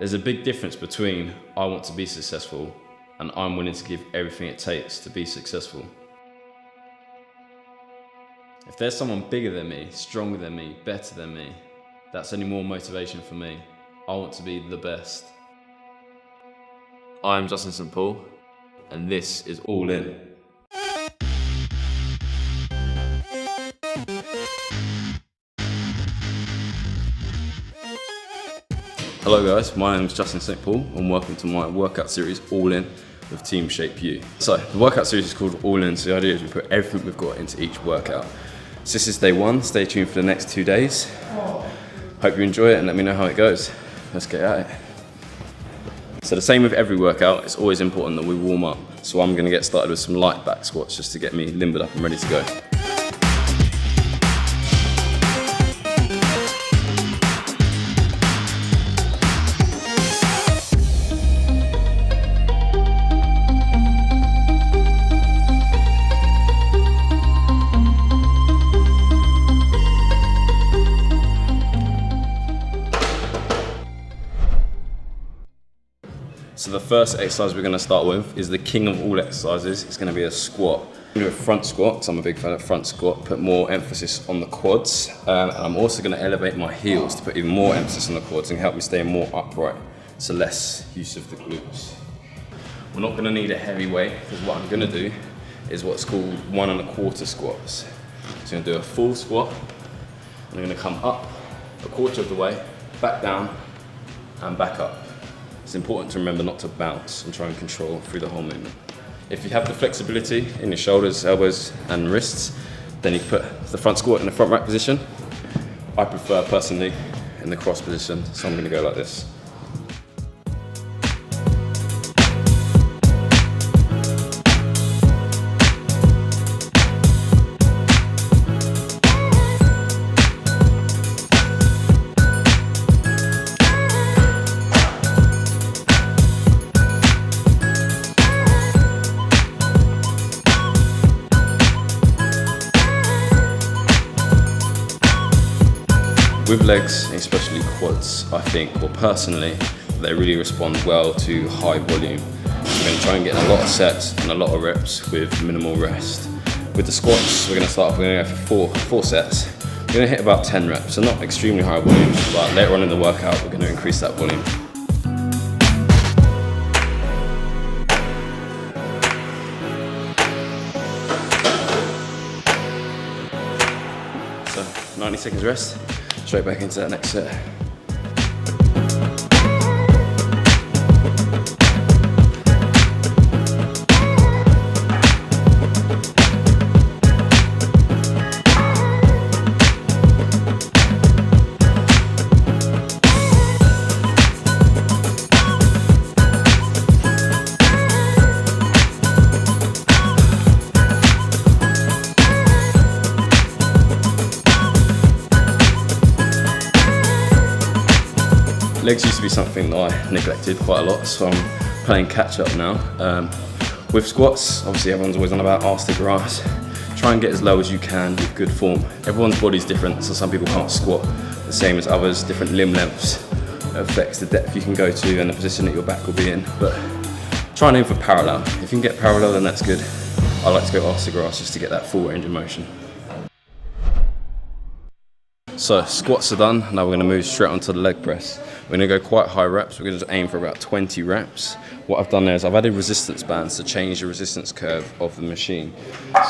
There's a big difference between I want to be successful and I'm willing to give everything it takes to be successful. If there's someone bigger than me, stronger than me, better than me, that's only more motivation for me. I want to be the best. I'm Justin St. Paul, and this is All In. Hello guys, my name is Justin St. Paul and welcome to my workout series All In with Team Shape U. So the workout series is called All In, so the idea is we put everything we've got into each workout. So this is day one, stay tuned for the next 2 days. Hope you enjoy it and let me know how it goes. Let's get at it. So the same with every workout, it's always important that we warm up. So I'm going to get started with some light back squats just to get me limbered up and ready to go. So the first exercise we're going to start with is the king of all exercises. It's going to be a squat. I'm going to do a front squat because I'm a big fan of front squat, put more emphasis on the quads. And I'm also going to elevate my heels to put even more emphasis on the quads and help me stay more upright. So less use of the glutes. We're not going to need a heavy weight because what I'm going to do is what's called 1 1/4 squats. So I'm going to do a full squat and I'm going to come up a quarter of the way, back down and back up. It's important to remember not to bounce and try and control through the whole movement. If you have the flexibility in your shoulders, elbows and wrists, then you can put the front squat in the front rack position. I prefer personally in the cross position, so I'm going to go like this. With legs, especially quads, I think, or personally, they really respond well to high volume. We're going to try and get a lot of sets and a lot of reps with minimal rest. With the squats, we're going to start off, we're going to go for four sets. We're going to hit about 10 reps, so not extremely high volume, but later on in the workout, we're going to increase that volume. So 90 seconds rest. Straight back into that next set. Legs used to be something that I neglected quite a lot, so I'm playing catch up now. With squats, obviously everyone's always on about arse to grass. Try and get as low as you can with good form. Everyone's body's different, so some people can't squat the same as others. Different limb lengths affects the depth you can go to and the position that your back will be in. But try and aim for parallel. If you can get parallel, then that's good. I like to go arse to grass just to get that full range of motion. So squats are done, now we're going to move straight onto the leg press. We're going to go quite high reps, we're going to aim for about 20 reps. What I've done there is I've added resistance bands to change the resistance curve of the machine.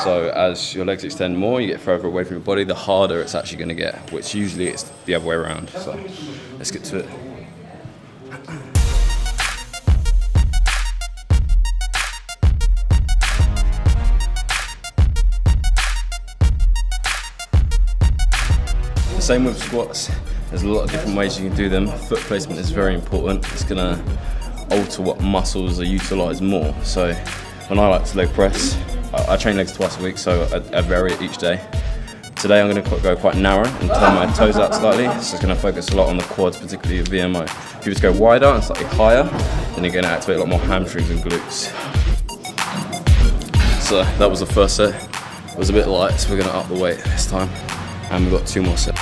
So as your legs extend more, you get further away from your body, the harder it's actually going to get, which usually it's the other way around. So let's get to it. Same with squats, there's a lot of different ways you can do them. Foot placement is very important. It's going to alter what muscles are utilised more. So when I like to leg press, I train legs twice a week, so I vary it each day. Today I'm going to go quite narrow and turn my toes out slightly, so it's going to focus a lot on the quads, particularly your VMO. If you just go wider and slightly higher, then you're going to activate a lot more hamstrings and glutes. So that was the first set. It was a bit light, so we're going to up the weight this time. And we've got 2 more sets.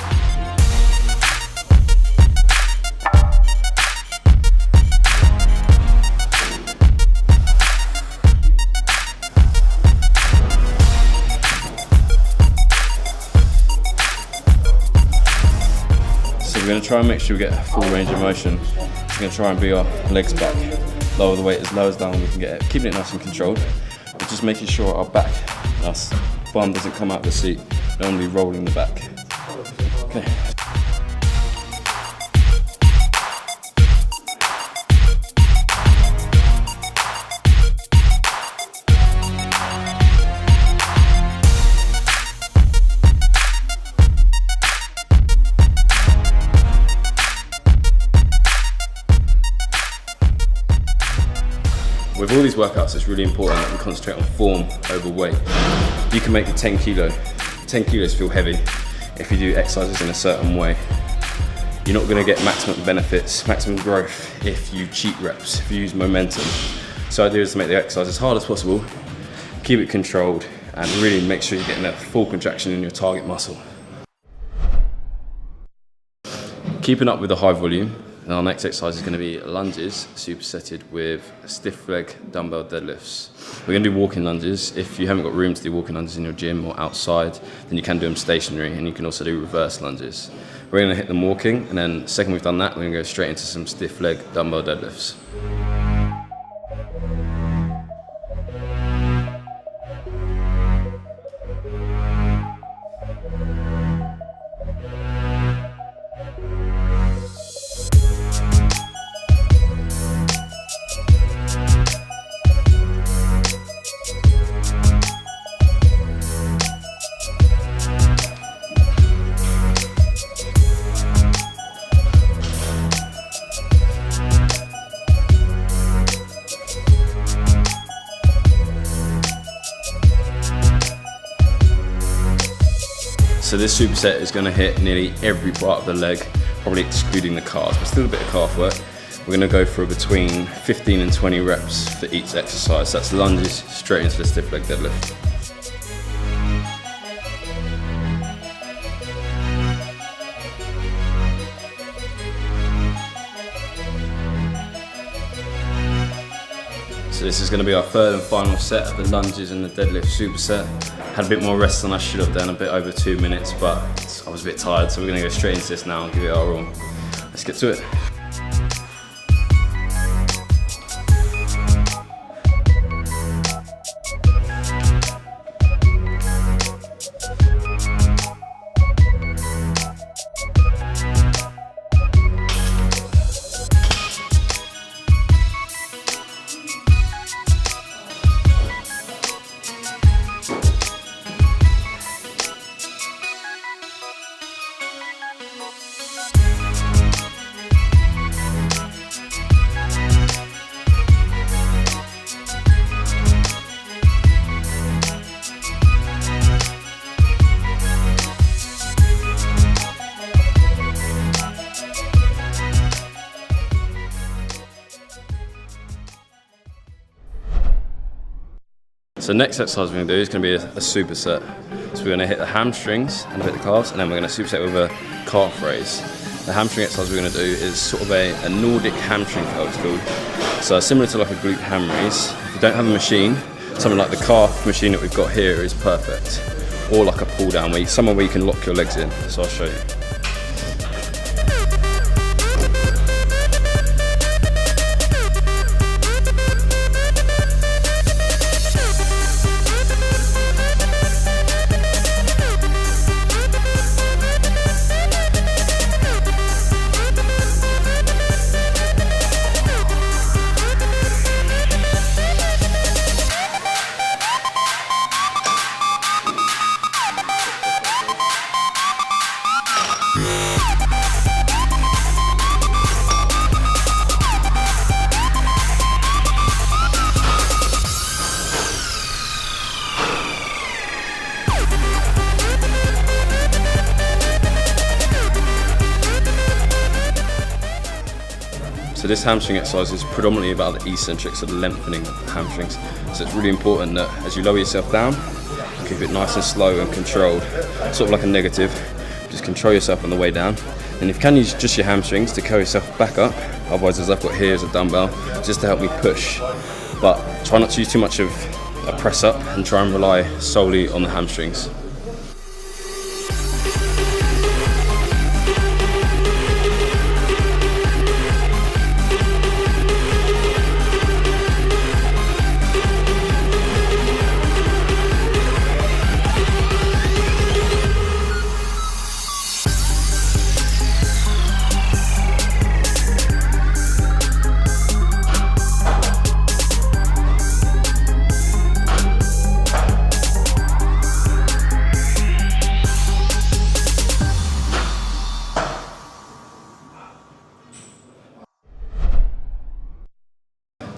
we're going to try and make sure we get a full range of motion. We're going to try and bring our legs back, lower the weight as low as down we can get it, keeping it nice and controlled, but just making sure our back, our bum doesn't come out of the seat. Don't want to be rolling the back. Okay. With all these workouts, it's really important that we concentrate on form over weight. You can make the 10 kilos feel heavy if you do exercises in a certain way. You're not going to get maximum benefits, maximum growth if you cheat reps, if you use momentum. So the idea is to make the exercise as hard as possible, keep it controlled, and really make sure you're getting a full contraction in your target muscle. Keeping up with the high volume, and our next exercise is going to be lunges supersetted with stiff leg dumbbell deadlifts. We're going to do walking lunges. If you haven't got room to do walking lunges in your gym or outside, then you can do them stationary, and you can also do reverse lunges. We're going to hit them walking, and then the second we've done that, we're going to go straight into some stiff leg dumbbell deadlifts. So this superset is going to hit nearly every part of the leg, probably excluding the calves, but still a bit of calf work. We're going to go for between 15 and 20 reps for each exercise. That's lunges straight into the stiff leg deadlift. So this is going to be our third and final set of the lunges and the deadlift superset. Had a bit more rest than I should have done, a bit over 2 minutes, but I was a bit tired, so we're going to go straight into this now and give it our all. Let's get to it. So next exercise we're going to do is going to be a superset. So we're going to hit the hamstrings and a bit of the calves, and then we're going to superset with a calf raise. The hamstring exercise we're going to do is sort of a Nordic hamstring curl, it's called. So similar to like a glute ham raise. If you don't have a machine, something like the calf machine that we've got here is perfect. Or like a pull down, somewhere where you can lock your legs in. So I'll show you. So this hamstring exercise is predominantly about the eccentrics, so the lengthening of the hamstrings. So it's really important that as you lower yourself down, keep it nice and slow and controlled, sort of like a negative. Just control yourself on the way down. And if you can use just your hamstrings to carry yourself back up, otherwise as I've got here is a dumbbell, just to help me push. But try not to use too much of a press up and try and rely solely on the hamstrings.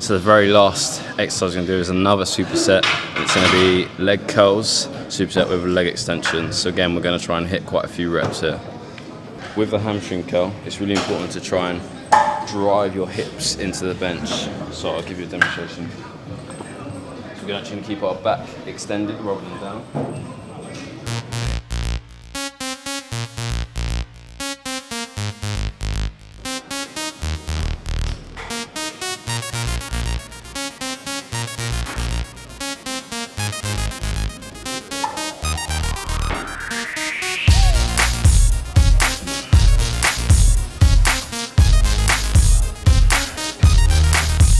So the very last exercise I'm going to do is another superset. It's going to be leg curls, superset with a leg extension. So again, we're going to try and hit quite a few reps here. With the hamstring curl, it's really important to try and drive your hips into the bench. So I'll give you a demonstration. So we're actually going to keep our back extended rather than down.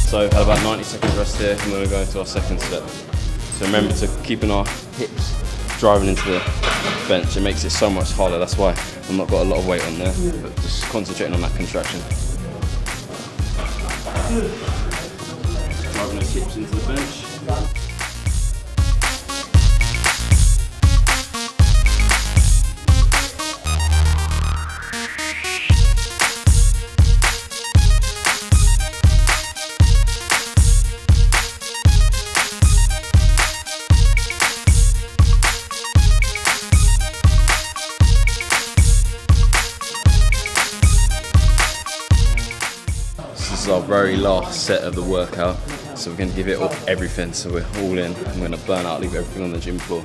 So had about 90 seconds rest here, and we're going to go into our second set. So remember to keeping our hips driving into the bench. It makes it so much harder. That's why I've not got a lot of weight on there, but just concentrating on that contraction. Driving those hips into the bench. This is our very last set of the workout, so we're going to give it everything, so we're all in. I'm going to burn out, leave everything on the gym floor.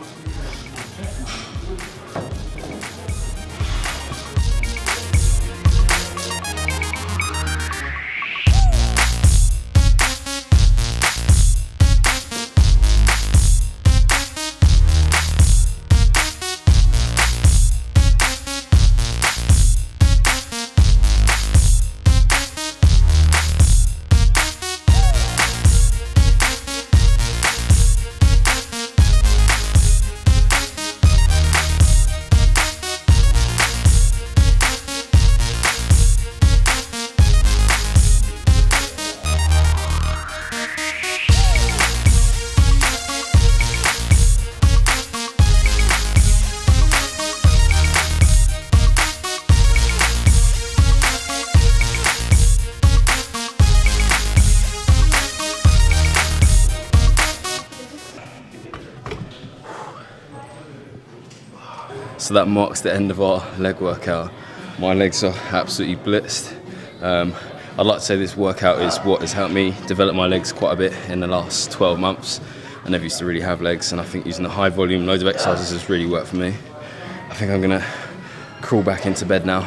So that marks the end of our leg workout. My legs are absolutely blitzed. I'd like to say this workout is what has helped me develop my legs quite a bit in the last 12 months. I never used to really have legs, and I think using the high volume, loads of exercises has really worked for me. I think I'm gonna crawl back into bed now,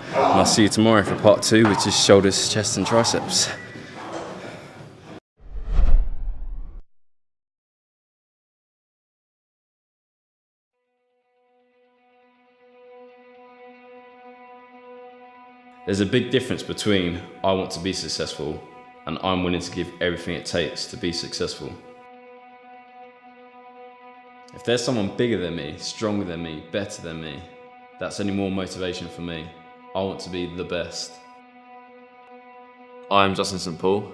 and I'll see you tomorrow for part 2, which is shoulders, chest and triceps. There's a big difference between I want to be successful and I'm willing to give everything it takes to be successful. If there's someone bigger than me, stronger than me, better than me, that's only more motivation for me. I want to be the best. I'm Justin St. Paul,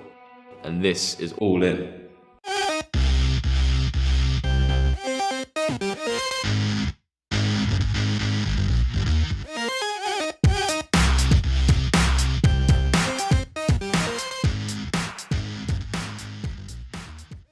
and this is All In.